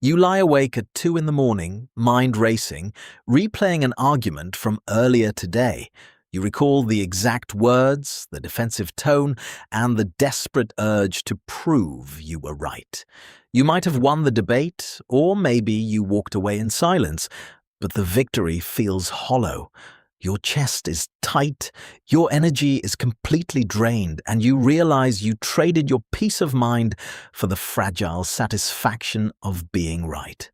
You lie awake at 2 in the morning, mind racing, replaying an argument from earlier today. You recall the exact words, the defensive tone, and the desperate urge to prove you were right. You might have won the debate, or maybe you walked away in silence, but the victory feels hollow. Your chest is tight, your energy is completely drained, and you realize you traded your peace of mind for the fragile satisfaction of being right.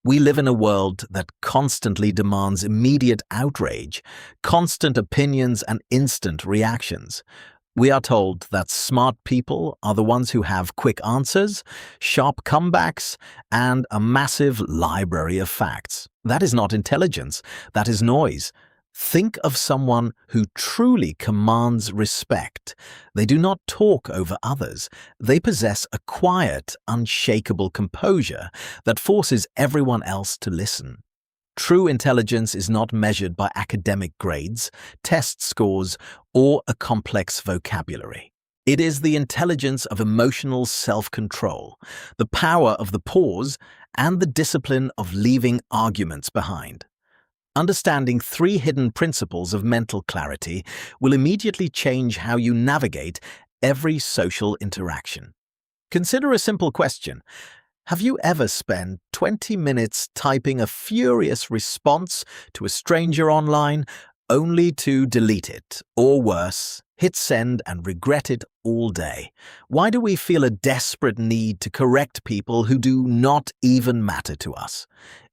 We live in a world that constantly demands immediate outrage, constant opinions, and instant reactions. We are told that smart people are the ones who have quick answers, sharp comebacks, and a massive library of facts. That is not intelligence, that is noise. Think of someone who truly commands respect. They do not talk over others. They possess a quiet, unshakable composure that forces everyone else to listen. True intelligence is not measured by academic grades, test scores, or a complex vocabulary. It is the intelligence of emotional self-control, the power of the pause, and the discipline of leaving arguments behind. Understanding 3 hidden principles of mental clarity will immediately change how you navigate every social interaction. Consider a simple question. Have you ever spent 20 minutes typing a furious response to a stranger online only to delete it, or worse, hit send and regret it all day? Why do we feel a desperate need to correct people who do not even matter to us?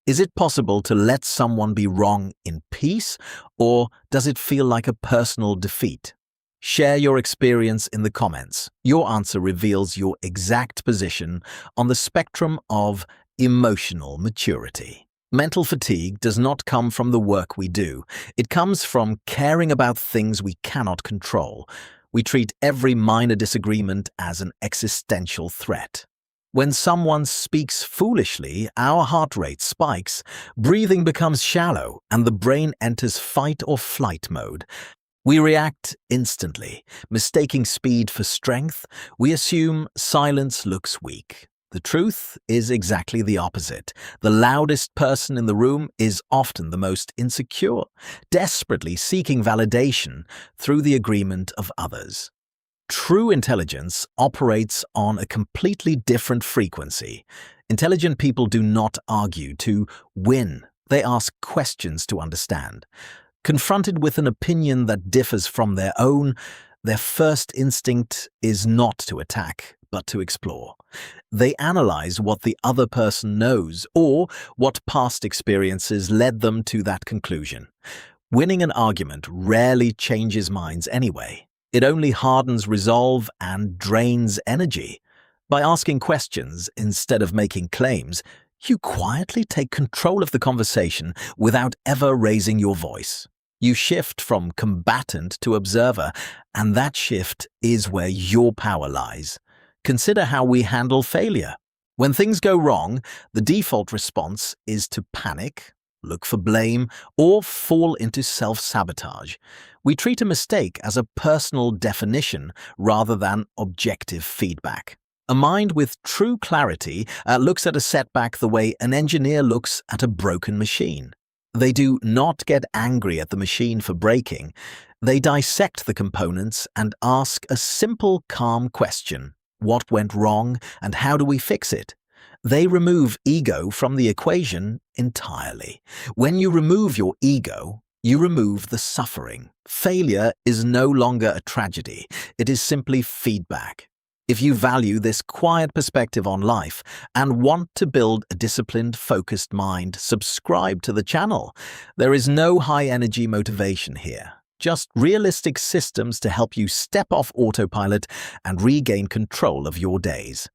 Is it possible to let someone be wrong in peace, or does it feel like a personal defeat? Share your experience in the comments. Your answer reveals your exact position on the spectrum of emotional maturity. Mental fatigue does not come from the work we do. It comes from caring about things we cannot control. We treat every minor disagreement as an existential threat. When someone speaks foolishly, our heart rate spikes, breathing becomes shallow, and the brain enters fight or flight mode. We react instantly, mistaking speed for strength. We assume silence looks weak. The truth is exactly the opposite. The loudest person in the room is often the most insecure, desperately seeking validation through the agreement of others. True intelligence operates on a completely different frequency. Intelligent people do not argue to win. They ask questions to understand. Confronted with an opinion that differs from their own, their first instinct is not to attack, but to explore. They analyze what the other person knows or what past experiences led them to that conclusion. Winning an argument rarely changes minds anyway. It only hardens resolve and drains energy. By asking questions instead of making claims, you quietly take control of the conversation without ever raising your voice. You shift from combatant to observer, and that shift is where your power lies. Consider how we handle failure. When things go wrong, the default response is to panic, look for blame, or fall into self-sabotage. We treat a mistake as a personal definition rather than objective feedback. A mind with true clarity looks at a setback the way an engineer looks at a broken machine. They do not get angry at the machine for breaking. They dissect the components and ask a simple, calm question. What went wrong and how do we fix it? They remove ego from the equation entirely. When you remove your ego, you remove the suffering. Failure is no longer a tragedy. It is simply feedback. If you value this quiet perspective on life and want to build a disciplined, focused mind, subscribe to the channel. There is no high-energy motivation here, just realistic systems to help you step off autopilot and regain control of your days.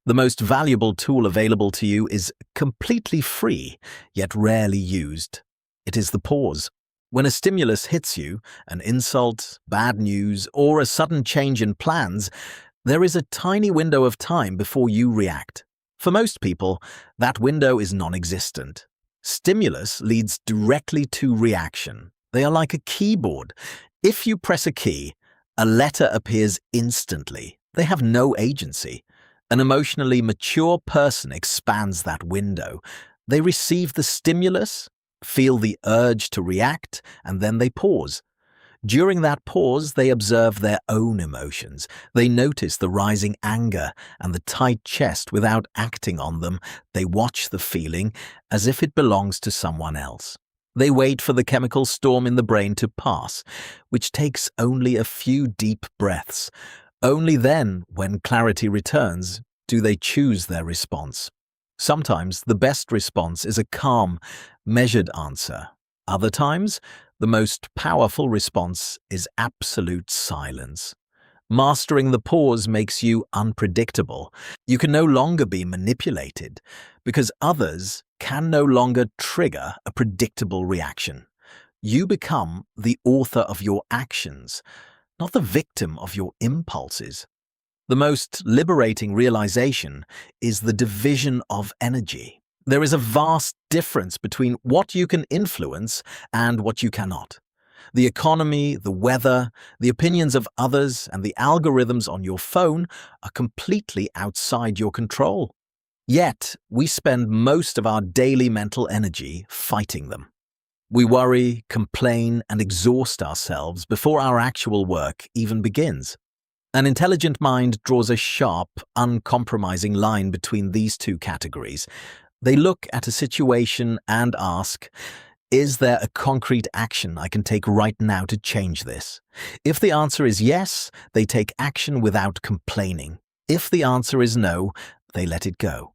The most valuable tool available to you is completely free, yet rarely used. It is the pause. When a stimulus hits you, an insult, bad news, or a sudden change in plans, there is a tiny window of time before you react. For most people, that window is non-existent. Stimulus leads directly to reaction. They are like a keyboard. If you press a key, a letter appears instantly. They have no agency. An emotionally mature person expands that window. They receive the stimulus, feel the urge to react, and then they pause. During that pause, they observe their own emotions. They notice the rising anger and the tight chest without acting on them. They watch the feeling as if it belongs to someone else. They wait for the chemical storm in the brain to pass, which takes only a few deep breaths. Only then, when clarity returns, do they choose their response. Sometimes the best response is a calm, measured answer. Other times, the most powerful response is absolute silence. Mastering the pause makes you unpredictable. You can no longer be manipulated because others can no longer trigger a predictable reaction. You become the author of your actions, not the victim of your impulses. The most liberating realization is the division of energy. There is a vast difference between what you can influence and what you cannot. The economy, the weather, the opinions of others, and the algorithms on your phone are completely outside your control. Yet, we spend most of our daily mental energy fighting them. We worry, complain, and exhaust ourselves before our actual work even begins. An intelligent mind draws a sharp, uncompromising line between these two categories. They look at a situation and ask, is there a concrete action I can take right now to change this? If the answer is yes, they take action without complaining. If the answer is no, they let it go.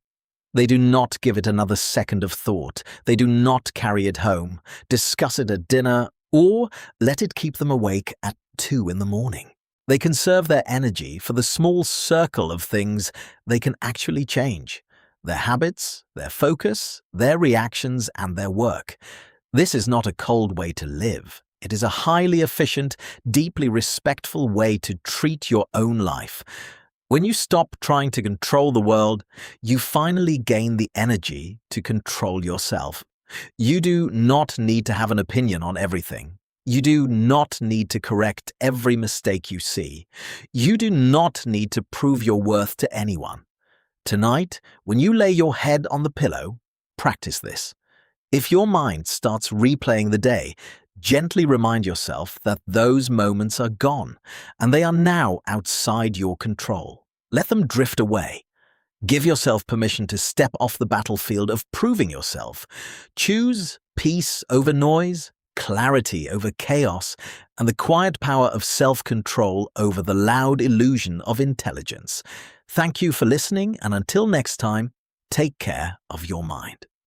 They do not give it another second of thought. They do not carry it home, discuss it at dinner, or let it keep them awake at 2 in the morning. They conserve their energy for the small circle of things they can actually change: their habits, their focus, their reactions, and their work. This is not a cold way to live. It is a highly efficient, deeply respectful way to treat your own life. When you stop trying to control the world, you finally gain the energy to control yourself. You do not need to have an opinion on everything. You do not need to correct every mistake you see. You do not need to prove your worth to anyone. Tonight, when you lay your head on the pillow, practice this. If your mind starts replaying the day, gently remind yourself that those moments are gone, and they are now outside your control. Let them drift away. Give yourself permission to step off the battlefield of proving yourself. Choose peace over noise, clarity over chaos, and the quiet power of self-control over the loud illusion of intelligence. Thank you for listening, and until next time, take care of your mind.